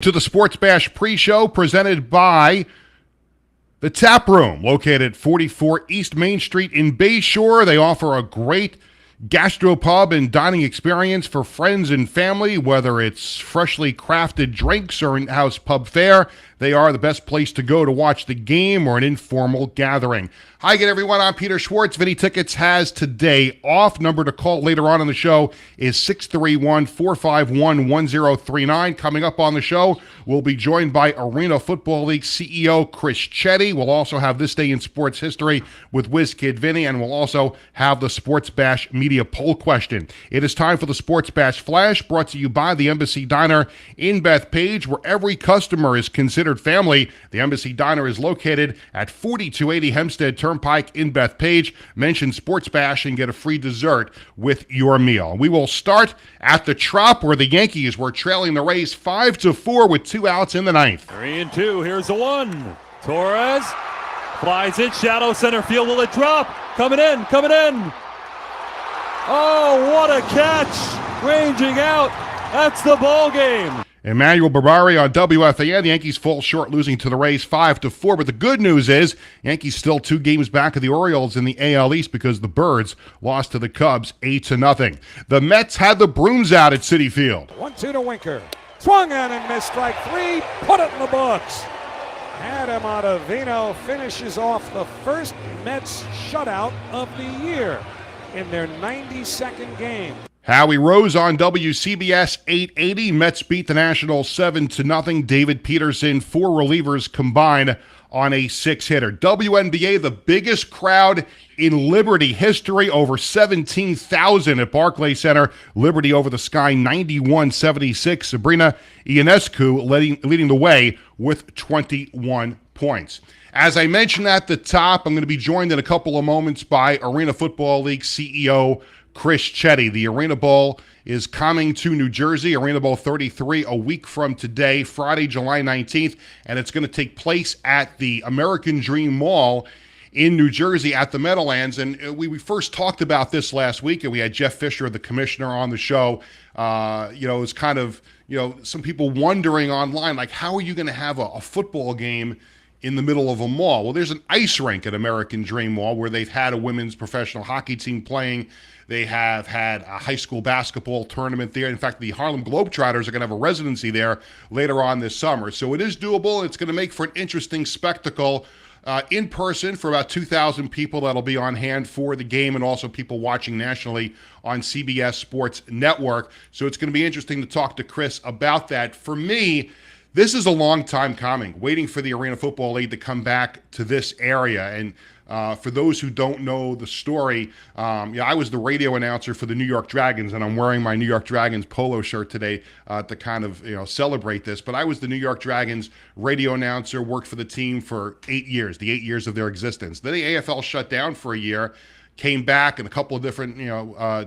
To the Sports Bash pre-show presented by the Tap Room, located at 44 East Main Street in Bayshore. They offer a great gastropub and dining experience for friends and family, whether it's freshly crafted drinks or in-house pub fare. They are the best place to go to watch the game or an informal gathering. Hi again, everyone. I'm Peter Schwartz. Vinny Tickets has today off. Number to call later on in the show is 631-451-1039. Coming up on the show, we'll be joined by Arena Football League CEO Chris Chetty. We'll also have This Day in Sports History with WizKid Vinny, and we'll also have the Sports Bash Media Poll question. It is time for the Sports Bash Flash, brought to you by the Embassy Diner in Bethpage, where every customer is considered family. The Embassy Diner is located at 4280 Hempstead Turnpike in Bethpage. Mention Sports Bash and get a free dessert with your meal. We will start at the Trop, where the Yankees were trailing the Rays 5-4 with 2 outs in the ninth. 3-2. Here's the one. Torres flies it, shadow center field. Will it drop? Coming in. Oh, what a catch! Ranging out. That's the ball game. Emmanuel Barbari on WFAN. The Yankees fall short, losing to the Rays 5-4. But the good news is, Yankees still 2 games back of the Orioles in the AL East because the Birds lost to the Cubs 8-0. The Mets had the brooms out at Citi Field. 1-2 to Winker. Swung on and missed. Strike 3. Put it in the books. Adam Ottavino finishes off the first Mets shutout of the year in their 92nd game. Howie Rose on WCBS 880. Mets beat the Nationals 7-0. David Peterson, 4 relievers combined on a 6-hitter. WNBA, the biggest crowd in Liberty history, over 17,000 at Barclays Center. Liberty over the Sky 91-76. Sabrina Ionescu leading the way with 21 points. As I mentioned at the top, I'm going to be joined in a couple of moments by Arena Football League CEO Chris Chetty. The Arena Bowl is coming to New Jersey, Arena Bowl 33, a week from today, Friday, July 19th, and it's going to take place at the American Dream Mall in New Jersey at the Meadowlands. And we first talked about this last week, and we had Jeff Fisher, the commissioner, on the show. It's kind of, some people wondering online, like, how are you going to have a football game in the middle of a mall? Well, there's an ice rink at American Dream Mall where they've had a women's professional hockey team playing. They have had a high school basketball tournament there. In fact, the Harlem Globetrotters are going to have a residency there later on this summer. So it is doable. It's going to make for an interesting spectacle in person for about 2,000 people that'll be on hand for the game, and also people watching nationally on CBS Sports Network. So it's going to be interesting to talk to Chris about that. For me, this is a long time coming, waiting for the Arena Football League to come back to this area. And for those who don't know the story, I was the radio announcer for the New York Dragons, and I'm wearing my New York Dragons polo shirt today to kind of celebrate this. But I was the New York Dragons radio announcer, worked for the team for 8 years, the 8 years of their existence. Then the AFL shut down for a year, came back in a couple of different,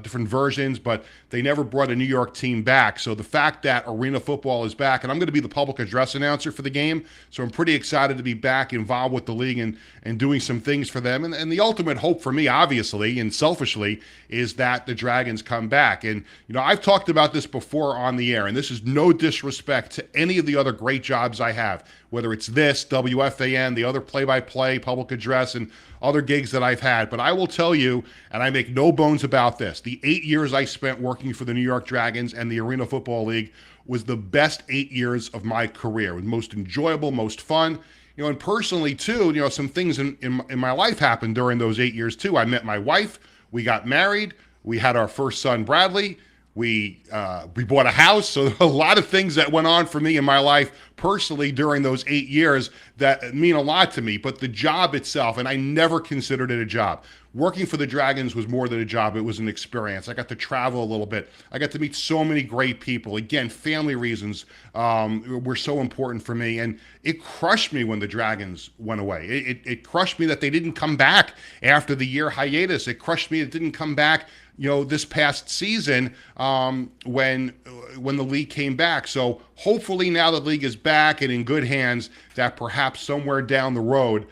different versions, but they never brought a New York team back. So the fact that Arena Football is back, and I'm going to be the public address announcer for the game, so I'm pretty excited to be back involved with the league and doing some things for them. And the ultimate hope for me, obviously, and selfishly, is that the Dragons come back. And, I've talked about this before on the air, and this is no disrespect to any of the other great jobs I have, whether it's this, WFAN, the other play-by-play, public address, and other gigs that I've had. But I will tell you, and I make no bones about this, the 8 years I spent working for the New York Dragons and the Arena Football League was the best 8 years of my career. It was most enjoyable, most fun. And personally, too, some things in my life happened during those 8 years, too. I met my wife. We got married. We had our first son, Bradley. We bought a house. So a lot of things that went on for me in my life personally during those 8 years that mean a lot to me. But the job itself, and I never considered it a job. Working for the Dragons was more than a job. It was an experience. I got to travel a little bit. I got to meet so many great people. Again, family reasons were so important for me. And it crushed me when the Dragons went away. It crushed me that they didn't come back after the year hiatus. It crushed me it didn't come back this past season when the league came back. So hopefully now the league is back and in good hands, that perhaps somewhere down the road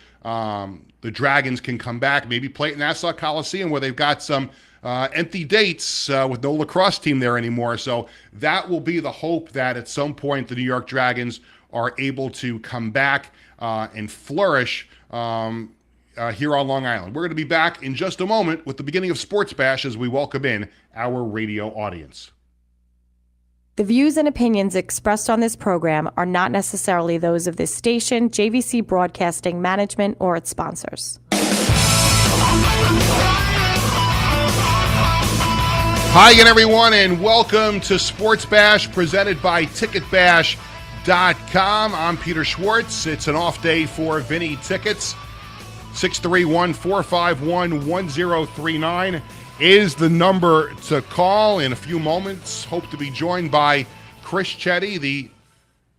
the Dragons can come back, maybe play at Nassau Coliseum where they've got some empty dates with no lacrosse team there anymore. So that will be the hope that at some point the New York Dragons are able to come back and flourish here on Long Island. We're going to be back in just a moment with the beginning of Sports Bash as we welcome in our radio audience. The views and opinions expressed on this program are not necessarily those of this station, JVC Broadcasting Management, or its sponsors. Hi again, everyone, and welcome to Sports Bash presented by TicketBash.com. I'm Peter Schwartz. It's an off day for Vinny Tickets. 631-451-1039 is the number to call. In a few moments, hope to be joined by Chris Chetty, the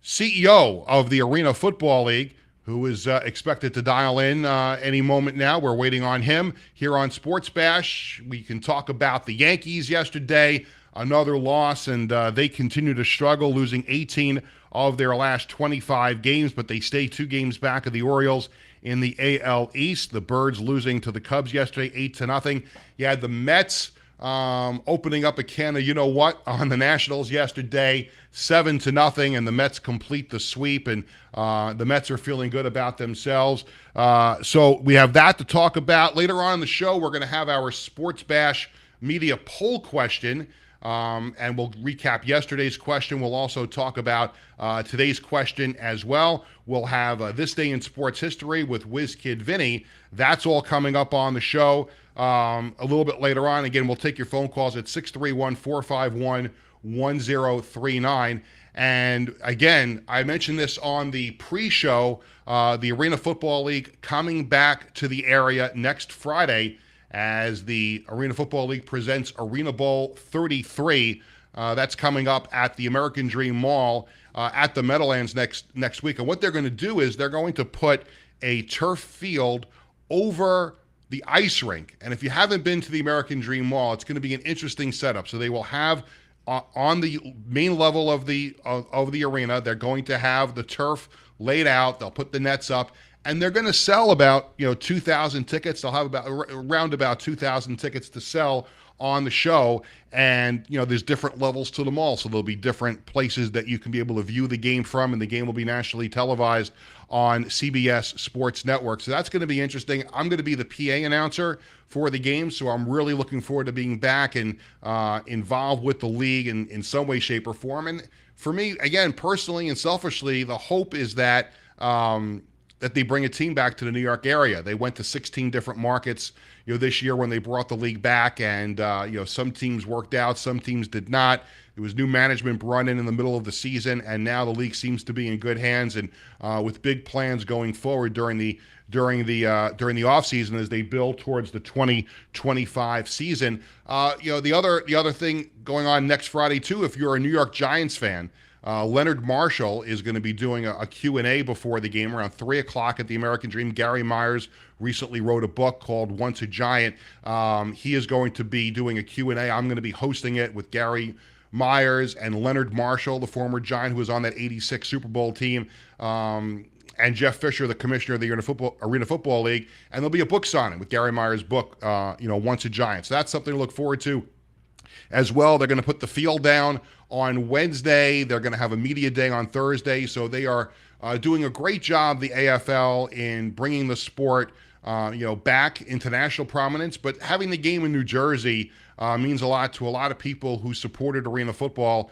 CEO of the Arena Football League, who is expected to dial in any moment now. We're waiting on him here on Sports Bash. We can talk about the Yankees yesterday, another loss, and they continue to struggle, losing 18 of their last 25 games, but they stay 2 games back of the Orioles in the AL East. The Birds losing to the Cubs yesterday, 8-0. You had the Mets opening up a can of you-know-what on the Nationals yesterday, 7-0, and the Mets complete the sweep, and the Mets are feeling good about themselves. So we have that to talk about. Later on in the show, we're going to have our Sports Bash media poll question, and we'll recap yesterday's question. We'll also talk about today's question as well. We'll have This Day in Sports History with WizKid Vinny. That's all coming up on the show a little bit later on. Again, we'll take your phone calls at 631-451-1039. And again, I mentioned this on the pre-show, the Arena Football League coming back to the area next Friday as the Arena Football League presents Arena Bowl 33. That's coming up at the American Dream Mall at the Meadowlands next week. And what they're going to do is they're going to put a turf field over the ice rink. And if you haven't been to the American Dream Mall, it's going to be an interesting setup. So they will have on the main level of the arena, they're going to have the turf laid out. They'll put the nets up, and they're going to sell about 2,000 tickets. They'll have around about 2,000 tickets to sell on the show. And there's different levels to the mall, so there'll be different places that you can be able to view the game from, and the game will be nationally televised on CBS Sports Network. So that's going to be interesting. I'm going to be the PA announcer for the game, so I'm really looking forward to being back and involved with the league in some way, shape, or form. And for me, again, personally and selfishly, the hope is that that they bring a team back to the New York area. They went to 16 different markets this year when they brought the league back, and some teams worked out, some teams did not. There was new management brought in the middle of the season, and now the league seems to be in good hands and with big plans going forward during the off season as they build towards the 2025 season. The other thing going on next Friday too, if you're a New York Giants fan, Leonard Marshall is going to be doing a Q&A before the game around 3 o'clock at the American Dream. Gary Myers recently wrote a book called Once a Giant. He is going to be doing a Q&A. I'm going to be hosting it with Gary Myers and Leonard Marshall, the former Giant who was on that 86 Super Bowl team, and Jeff Fisher, the commissioner of the Arena Football League. And there'll be a book signing with Gary Myers' book, Once a Giant. So that's something to look forward to as well. They're going to put the field down on Wednesday. They're going to have a media day on Thursday. So they are doing a great job, the AFL, in bringing the sport back into national prominence. But having the game in New Jersey means a lot to a lot of people who supported Arena Football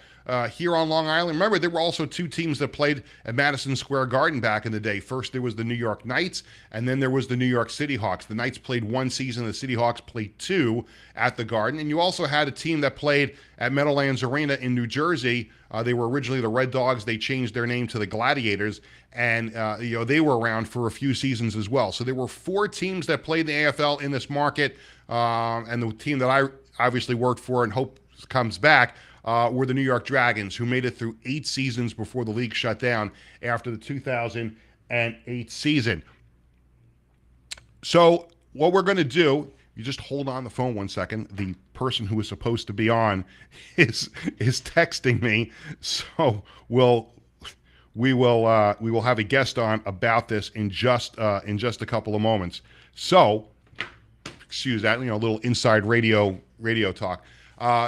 here on Long Island. Remember, there were also 2 teams that played at Madison Square Garden back in the day. First, there was the New York Knights, and then there was the New York City Hawks. The Knights played 1 season. The City Hawks played 2 at the Garden. And you also had a team that played at Meadowlands Arena in New Jersey. They were originally the Red Dogs. They changed their name to the Gladiators, and they were around for a few seasons as well. So there were 4 teams that played the AFL in this market, and the team that I obviously worked for and hope comes back were the New York Dragons, who made it through 8 seasons before the league shut down after the 2008 season. So what we're going to do, you just hold on the phone 1 second. The person who is supposed to be on is texting me, so we will have a guest on about this in just a couple of moments. So excuse that, a little inside radio talk.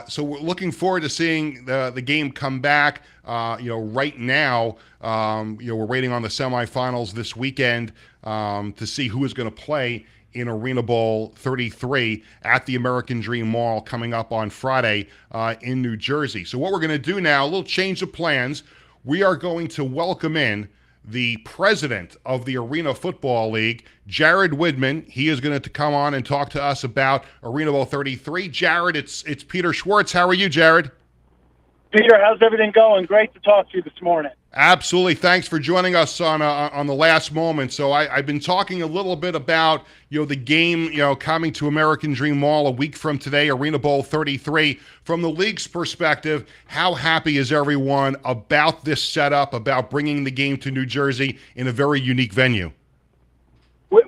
So we're looking forward to seeing the game come back. Right now, we're waiting on the semifinals this weekend to see who is going to play in Arena Bowl 33 at the American Dream Mall coming up on Friday in New Jersey. So what we're going to do now, a little change of plans. We are going to welcome in the president of the Arena Football League, Jared Widman. He is going to come on and talk to us about Arena Bowl 33. Jared, it's Peter Schwartz. How are you, Jared? Peter, how's everything going? Great to talk to you this morning. Absolutely. Thanks for joining us on the last moment. So I've been talking a little bit about the game coming to American Dream Mall a week from today, Arena Bowl 33. From the league's perspective, how happy is everyone about this setup, about bringing the game to New Jersey in a very unique venue?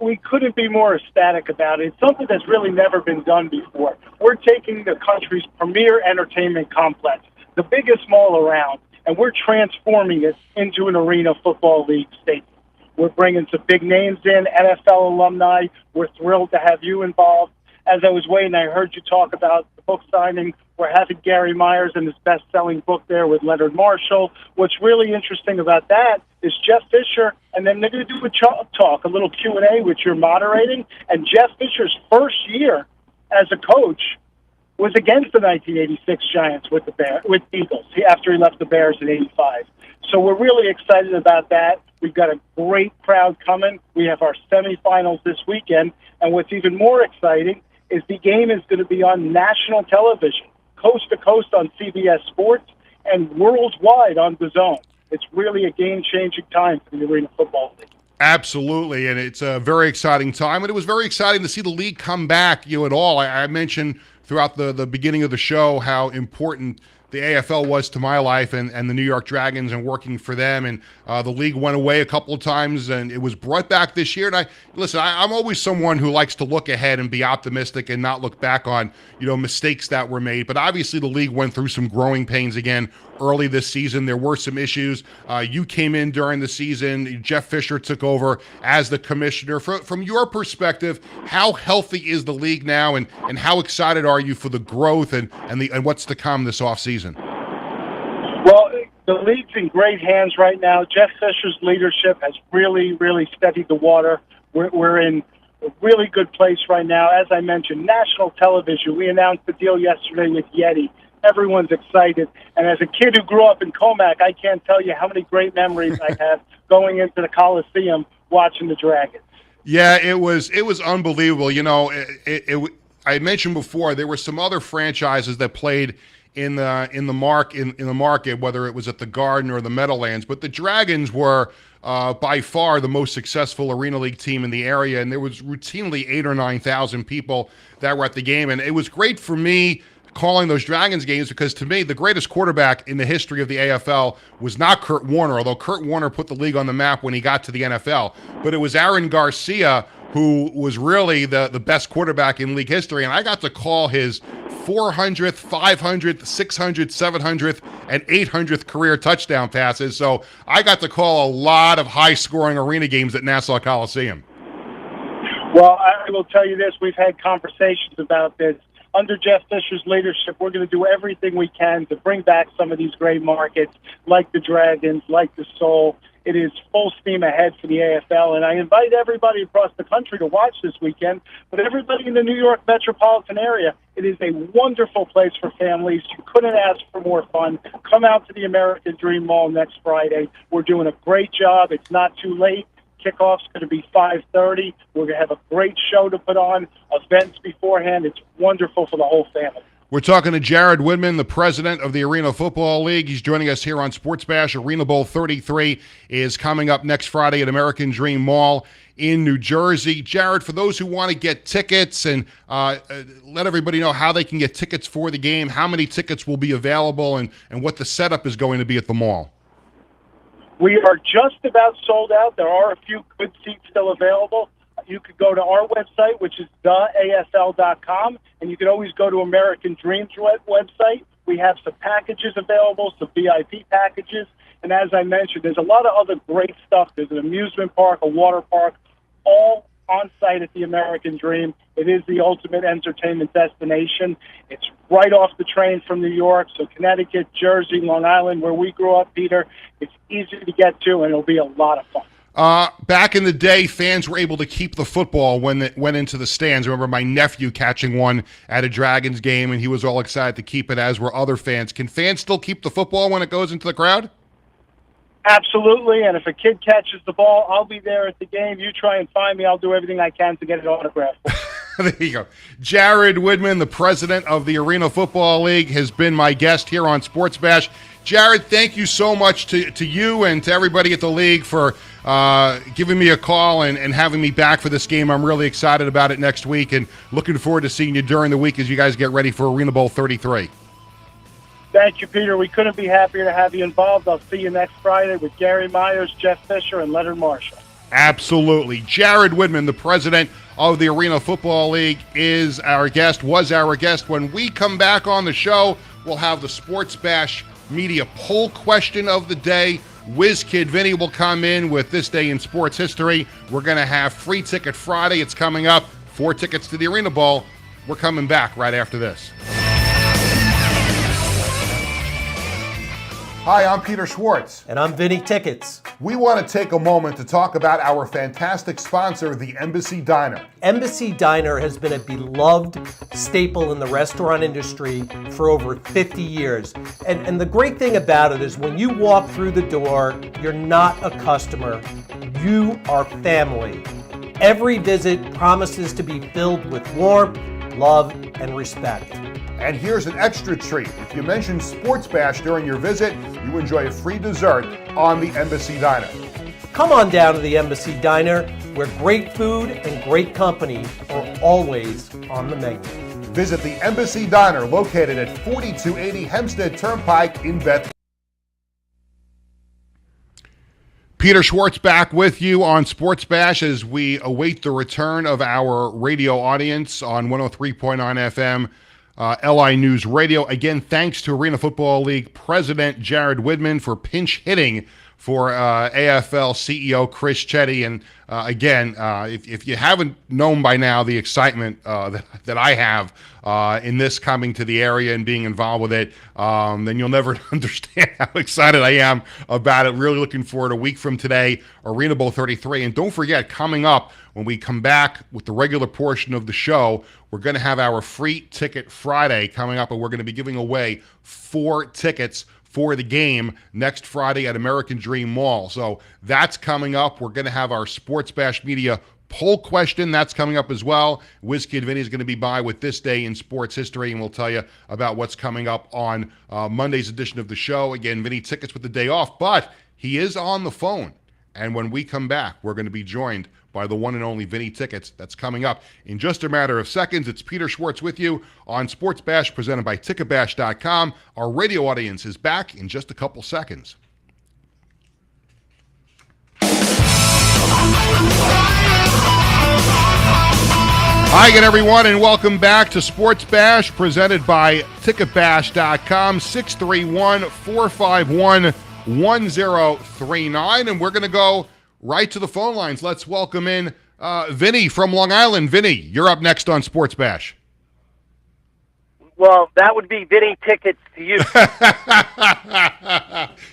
We couldn't be more ecstatic about it. It's something that's really never been done before. We're taking the country's premier entertainment complex, the biggest mall around, and we're transforming it into an Arena Football League stadium. We're bringing some big names in, NFL alumni. We're thrilled to have you involved. As I was waiting, I heard you talk about the book signing. We're having Gary Myers and his best-selling book there with Leonard Marshall. What's really interesting about that is Jeff Fisher, and then they're going to do a talk, a little Q&A, which you're moderating. And Jeff Fisher's first year as a coach was against the 1986 Giants with the Eagles after he left the Bears in '85. So we're really excited about that. We've got a great crowd coming. We have our semifinals this weekend, and what's even more exciting is the game is going to be on national television, coast to coast on CBS Sports, and worldwide on DAZN. It's really a game-changing time for the Arena Football League. Absolutely, and it's a very exciting time, and it was very exciting to see the league come back, at all. I mentioned throughout the beginning of the show how important the AFL was to my life and the New York Dragons and working for them. And the league went away a couple of times and it was brought back this year. And I'm always someone who likes to look ahead and be optimistic and not look back on, mistakes that were made. But obviously the league went through some growing pains again early this season. There were some issues. You came in during the season. Jeff Fisher took over as the commissioner. From your perspective, how healthy is the league now, and how excited are you for the growth and what's to come this offseason? Well, the league's in great hands right now. Jeff Fisher's leadership has really, really steadied the water. We're in a really good place right now. As I mentioned, national television. We announced the deal yesterday with Yeti. Everyone's excited. And as a kid who grew up in Comac, I can't tell you how many great memories I have going into the Coliseum watching the Dragons. Yeah, it was unbelievable. I mentioned before there were some other franchises that played in the market, whether it was at the Garden or the Meadowlands, but the Dragons were by far the most successful Arena League team in the area, and there was routinely 8,000 or 9,000 people that were at the game, and it was great for me calling those Dragons games because, to me, the greatest quarterback in the history of the AFL was not Kurt Warner, although Kurt Warner put the league on the map when he got to the NFL, but it was Aaron Garcia who was really the best quarterback in league history, and I got to call his 400th, 500th, 600th, 700th, and 800th career touchdown passes. So I got to call a lot of high-scoring arena games at Nassau Coliseum. Well, I will tell you this. We've had conversations about this. Under Jeff Fisher's leadership, we're going to do everything we can to bring back some of these great markets, like the Dragons, like the Soul. It is full steam ahead for the AFL, and I invite everybody across the country to watch this weekend, but everybody in the New York metropolitan area, it is a wonderful place for families. You couldn't ask for more fun. Come out to the American Dream Mall next Friday. We're doing a great job. It's not too late. Kickoff's going to be 5:30. We're going to have a great show to put on, events beforehand. It's wonderful for the whole family. We're talking to Jared Widman, the president of the Arena Football League. He's joining us here on Sports Bash. Arena Bowl 33 is coming up next Friday at American Dream Mall in New Jersey. Jared, for those who want to get tickets and let everybody know how they can get tickets for the game, how many tickets will be available, and what the setup is going to be at the mall. We are just about sold out. There are a few good seats still available. You could go to our website, which is theafl.com, and you can always go to American Dreams website. We have some packages available, some VIP packages, and as I mentioned, there's a lot of other great stuff. There's an amusement park, a water park, all on site at the American Dream. It is the ultimate entertainment destination. It's right off the train from New York, so Connecticut, Jersey, Long Island, where we grew up, Peter, it's easy to get to, and it'll be a lot of fun. Back in the day, fans were able to keep the football when it went into the stands. I remember my nephew catching one at a Dragons game, and he was all excited to keep it, as were other fans. Can fans still keep the football when it goes into the crowd? Absolutely, and if a kid catches the ball, I'll be there at the game. You try and find me. I'll do everything I can to get it autographed. There you go. Jared Woodman, the president of the Arena Football League, has been my guest here on Sports Bash. Jared, thank you so much to you and to everybody at the league for giving me a call and having me back for this game. I'm really excited about it next week and looking forward to seeing you during the week as you guys get ready for Arena Bowl 33. Thank you, Peter. We couldn't be happier to have you involved. I'll see you next Friday with Gary Myers, Jeff Fisher, and Leonard Marshall. Absolutely. Jared Woodman, the president of the Arena Football League, was our guest. When we come back on the show, we'll have the Sports Bash Media Poll Question of the Day. Whiz Kid Vinny will come in with This Day in Sports History. We're going to have Free Ticket Friday. It's coming up. 4 tickets to the Arena Bowl. We're coming back right after this. Hi, I'm Peter Schwartz. And I'm Vinny Tickets. We want to take a moment to talk about our fantastic sponsor, the Embassy Diner. Embassy Diner has been a beloved staple in the restaurant industry for over 50 years. And the great thing about it is when you walk through the door, you're not a customer, you are family. Every visit promises to be filled with warmth, love, and respect. And here's an extra treat. If you mention Sports Bash during your visit, you enjoy a free dessert on the Embassy Diner. Come on down to the Embassy Diner, where great food and great company are always on the menu. Visit the Embassy Diner, located at 4280 Hempstead Turnpike in Bethlehem. Peter Schwartz back with you on Sports Bash as we await the return of our radio audience on 103.9 FM. LI News Radio. Again, thanks to Arena Football League President Jared Woodman for pinch hitting for AFL CEO Chris Chetty. And again, if you haven't known by now the excitement that I have in this coming to the area and being involved with it, then you'll never understand how excited I am about it. Really looking forward a week from today, Arena Bowl 33. And don't forget, coming up, when we come back with the regular portion of the show, we're going to have our Free Ticket Friday coming up, and we're going to be giving away 4 tickets for the game next Friday at American Dream Mall. So that's coming up. We're going to have our Sports Bash Media Poll Question. That's coming up as well. Whiz Kid Vinny is going to be by with This Day in Sports History, and we'll tell you about what's coming up on Monday's edition of the show. Again, Vinny Tickets with the day off, but he is on the phone. And when we come back, we're going to be joined by the one and only Vinny Tickets. That's coming up in just a matter of seconds. It's Peter Schwartz with you on Sports Bash, presented by Ticketbash.com. Our radio audience is back in just a couple seconds. Hi again, everyone, and welcome back to Sports Bash, presented by Ticketbash.com, 631-451-1039. And we're going to go right to the phone lines. Let's welcome in Vinny from Long Island. Vinny, you're up next on Sports Bash. Well, that would be Vinny Tickets to you.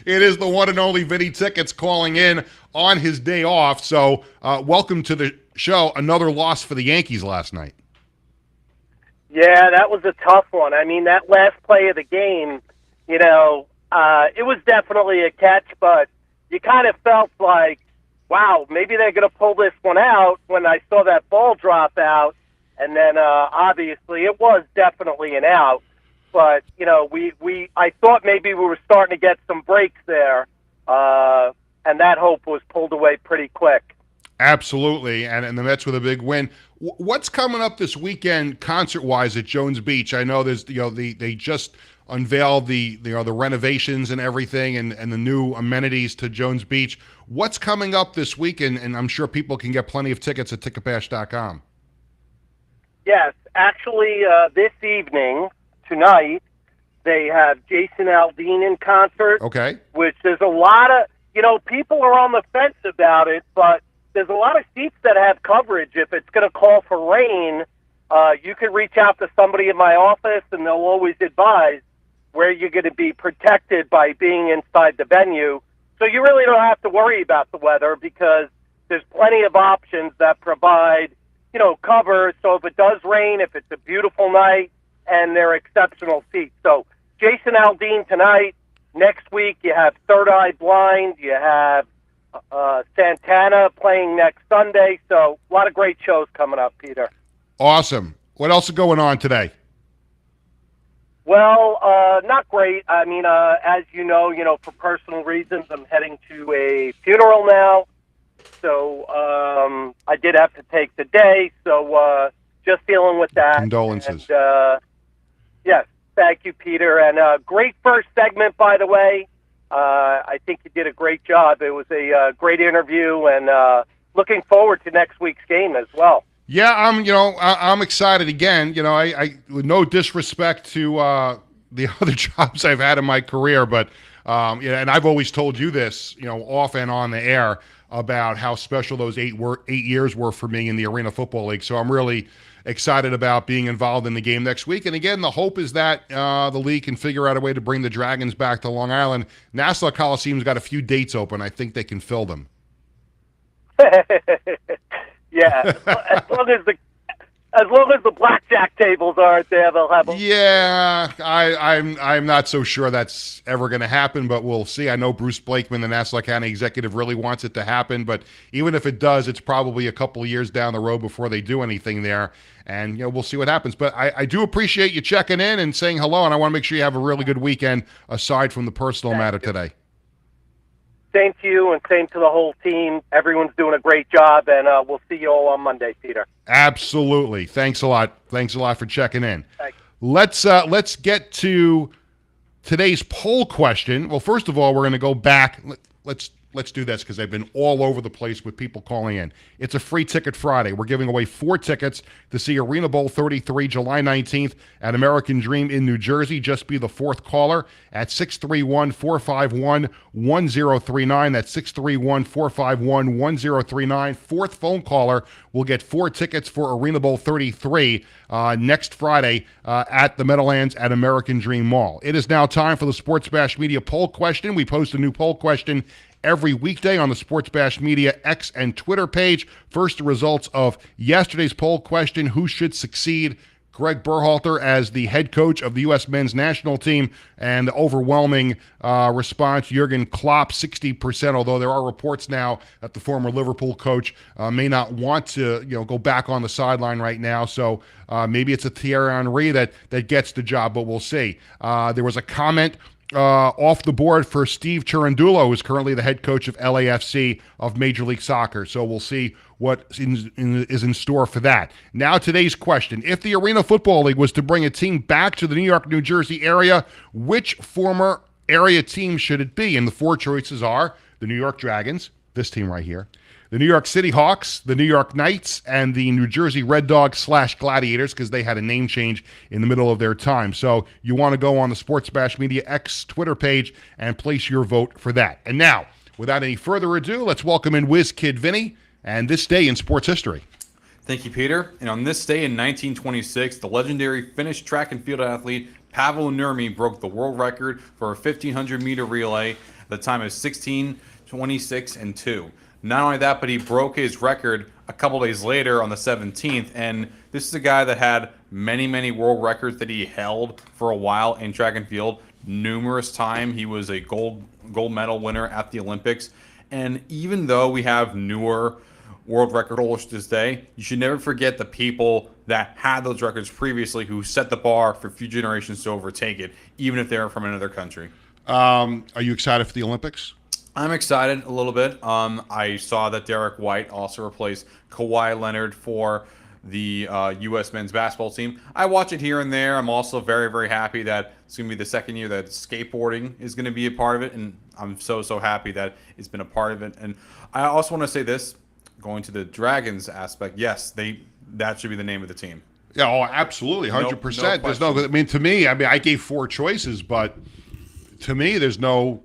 It is the one and only Vinny Tickets calling in on his day off. So welcome to the show. Another loss for the Yankees last night. Yeah, that was a tough one. I mean, that last play of the game, it was definitely a catch, but you kind of felt like, wow, maybe they're going to pull this one out when I saw that ball drop out. And then obviously it was definitely an out. But, I thought maybe we were starting to get some breaks there. And that hope was pulled away pretty quick. Absolutely. And the Mets with a big win. What's coming up this weekend concert-wise at Jones Beach? I know there's, they just unveiled the renovations and everything and the new amenities to Jones Beach. What's coming up this weekend? And I'm sure people can get plenty of tickets at Ticketbash.com. Yes, actually, this evening, tonight, they have Jason Aldean in concert. Okay. Which there's a lot of, people are on the fence about it, but there's a lot of seats that have coverage. If it's going to call for rain, you can reach out to somebody in my office, and they'll always advise where you're going to be protected by being inside the venue. So you really don't have to worry about the weather because there's plenty of options that provide, cover. So if it does rain, if it's a beautiful night, and they're exceptional seats. So Jason Aldean tonight. Next week you have Third Eye Blind. You have Santana playing next Sunday. So a lot of great shows coming up, Peter. Awesome. What else is going on today? Well, not great. I mean, as you know, for personal reasons, I'm heading to a funeral now. So I did have to take the day. So just dealing with that. Condolences. And, yes, thank you, Peter. And great first segment, by the way. I think you did a great job. It was a great interview, and looking forward to next week's game as well. Yeah, I'm excited again. I with no disrespect to the other jobs I've had in my career, but and I've always told you this, off and on the air about how special those 8 years were for me in the Arena Football League. So I'm really excited about being involved in the game next week. And again, the hope is that the league can figure out a way to bring the Dragons back to Long Island. Nassau Coliseum's got a few dates open. I think they can fill them. Yeah, as long as the blackjack tables aren't there, they'll have. Yeah, I'm not so sure that's ever going to happen, but we'll see. I know Bruce Blakeman, the Nassau County executive, really wants it to happen, but even if it does, it's probably a couple of years down the road before they do anything there, and we'll see what happens. But I do appreciate you checking in and saying hello, and I want to make sure you have a really good weekend aside from the personal matter today. Same to you and same to the whole team. Everyone's doing a great job, and we'll see you all on Monday, Peter. Absolutely. Thanks a lot. Thanks a lot for checking in. Thanks. Let's get to today's poll question. Well, first of all, we're going to go back. Let's do this because I've been all over the place with people calling in. It's a free ticket Friday. We're giving away 4 tickets to see Arena Bowl 33 July 19th at American Dream in New Jersey. Just be the 4th caller at 631-451-1039. That's 631-451-1039. 4th phone caller will get 4 tickets for Arena Bowl 33 next Friday at the Meadowlands at American Dream Mall. It is now time for the Sports Bash Media poll question. We post a new poll question every weekday on the Sports Bash Media X and Twitter page. First, the results of yesterday's poll question: who should succeed Greg Berhalter as the head coach of the U.S. men's national team? And the overwhelming response, Jurgen Klopp, 60%, although there are reports now that the former Liverpool coach may not want to go back on the sideline right now. So maybe it's a Thierry Henry that gets the job, but we'll see. There was a comment off the board for Steve Cherundolo, who is currently the head coach of LAFC of Major League Soccer. So we'll see what is in store for that. Now, today's question: if the Arena Football League was to bring a team back to the New York, New Jersey area, which former area team should it be? And the 4 choices are the New York Dragons, this team right here, the New York City Hawks, the New York Knights, and the New Jersey Red Dogs / Gladiators, because they had a name change in the middle of their time. So you want to go on the Sports Bash Media X Twitter page and place your vote for that. And now, without any further ado, let's welcome in Whiz Kid Vinny and this day in sports history. Thank you, Peter. And on this day in 1926, the legendary Finnish track and field athlete Paavo Nurmi broke the world record for a 1,500-meter relay at the time of 16:26.2. Not only that, but he broke his record a couple days later on the 17th. And this is a guy that had many, many world records that he held for a while in track and field. Numerous times he was a gold medal winner at the Olympics. And even though we have newer world record holders to this day, you should never forget the people that had those records previously who set the bar for future generations to overtake it, even if they're from another country. Are you excited for the Olympics? I'm excited a little bit. I saw that Derek White also replaced Kawhi Leonard for the U.S. men's basketball team. I watch it here and there. I'm also very, very happy that it's going to be the second year that skateboarding is going to be a part of it, and I'm so happy that it's been a part of it. And I also want to say this, going to the Dragons aspect, yes, that should be the name of the team. Yeah, oh, absolutely, 100%. There's no, I mean, to me, I gave 4 choices, but to me, there's no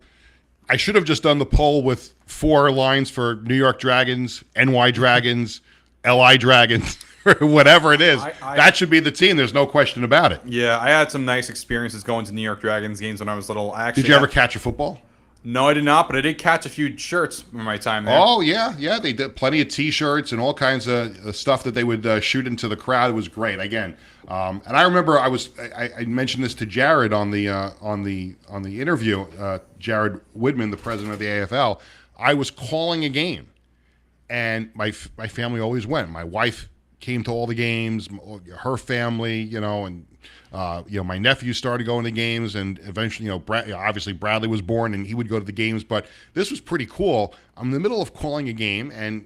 I should have just done the poll with 4 lines for New York Dragons, NY Dragons, LI Dragons, or whatever it is. That should be the team. There's no question about it. Yeah, I had some nice experiences going to New York Dragons games when I was little. Did you ever catch a football? No, I did not, but I did catch a few shirts in my time there. Oh, yeah. They did plenty of T-shirts and all kinds of stuff that they would shoot into the crowd. It was great. Again, and I remember I mentioned this to Jared on the interview. Jared Woodman, the president of the AFL. I was calling a game, and my family always went. My wife came to all the games. Her family, and. My nephew started going to games, and eventually, obviously Bradley was born, and he would go to the games. But this was pretty cool. I'm in the middle of calling a game, and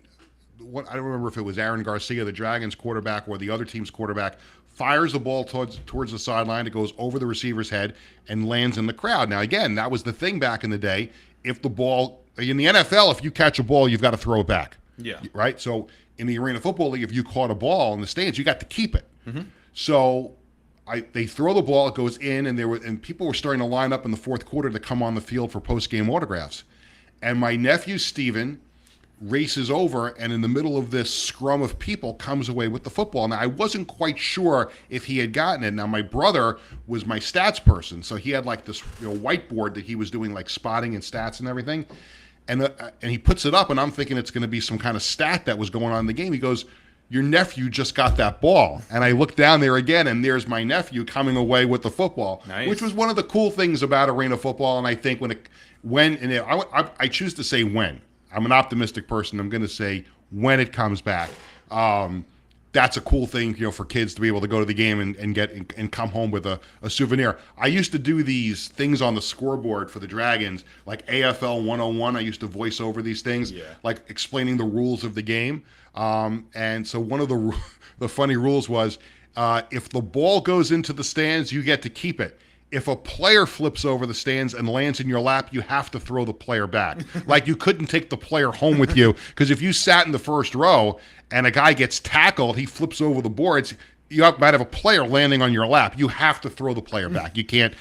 I don't remember if it was Aaron Garcia, the Dragons quarterback, or the other team's quarterback, fires the ball towards the sideline. It goes over the receiver's head and lands in the crowd. Now, again, that was the thing back in the day. If the ball in the NFL, if you catch a ball, you've got to throw it back. Yeah. Right. So in the Arena Football League, if you caught a ball in the stands, you got to keep it. Mm-hmm. So. They throw the ball, it goes in, and people were starting to line up in the fourth quarter to come on the field for post-game autographs. And my nephew, Steven, races over, and in the middle of this scrum of people comes away with the football. Now, I wasn't quite sure if he had gotten it. Now, my brother was my stats person, so he had like this whiteboard that he was doing like spotting and stats and everything. And he puts it up, and I'm thinking it's going to be some kind of stat that was going on in the game. He goes, "Your nephew just got that ball." And I look down there again, and there's my nephew coming away with the football, which was one of the cool things about arena football. And I think I choose to say when. I'm an optimistic person. I'm going to say when it comes back. That's a cool thing, for kids to be able to go to the game and come home with a souvenir. I used to do these things on the scoreboard for the Dragons, like AFL 101. I used to voice over these things, like explaining the rules of the game. And so one of the funny rules was, if the ball goes into the stands, you get to keep it. If a player flips over the stands and lands in your lap, you have to throw the player back. Like you couldn't take the player home with you, because if you sat in the first row and a guy gets tackled, he flips over the boards, you might have a player landing on your lap. You have to throw the player back. You can't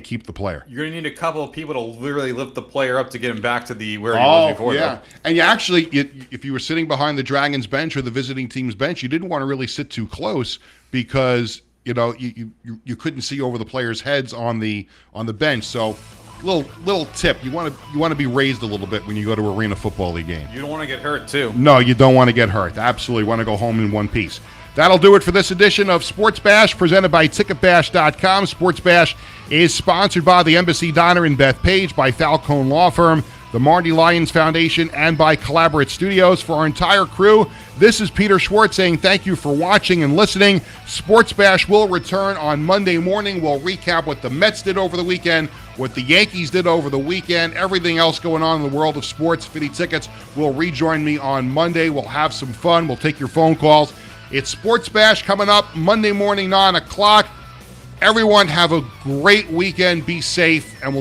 keep the player. You're going to need a couple of people to literally lift the player up to get him back to where he was before. Yeah. And if you were sitting behind the Dragons bench or the visiting team's bench, you didn't want to really sit too close, because you couldn't see over the players' heads on the bench. So little tip, you want to be raised a little bit when you go to Arena Football League game. You don't want to get hurt too. No, you don't want to get hurt. Absolutely want to go home in one piece. That'll do it for this edition of Sports Bash, presented by TicketBash.com. Sports Bash is sponsored by the Embassy Diner in Bethpage, by Falcone Law Firm, the Marty Lyons Foundation, and by Collaborate Studios. For our entire crew, this is Peter Schwartz saying thank you for watching and listening. Sports Bash will return on Monday morning. We'll recap what the Mets did over the weekend, what the Yankees did over the weekend, everything else going on in the world of sports. Fitty Tickets will rejoin me on Monday. We'll have some fun. We'll take your phone calls. It's Sports Bash coming up Monday morning, 9 o'clock. Everyone have a great weekend. Be safe, and we'll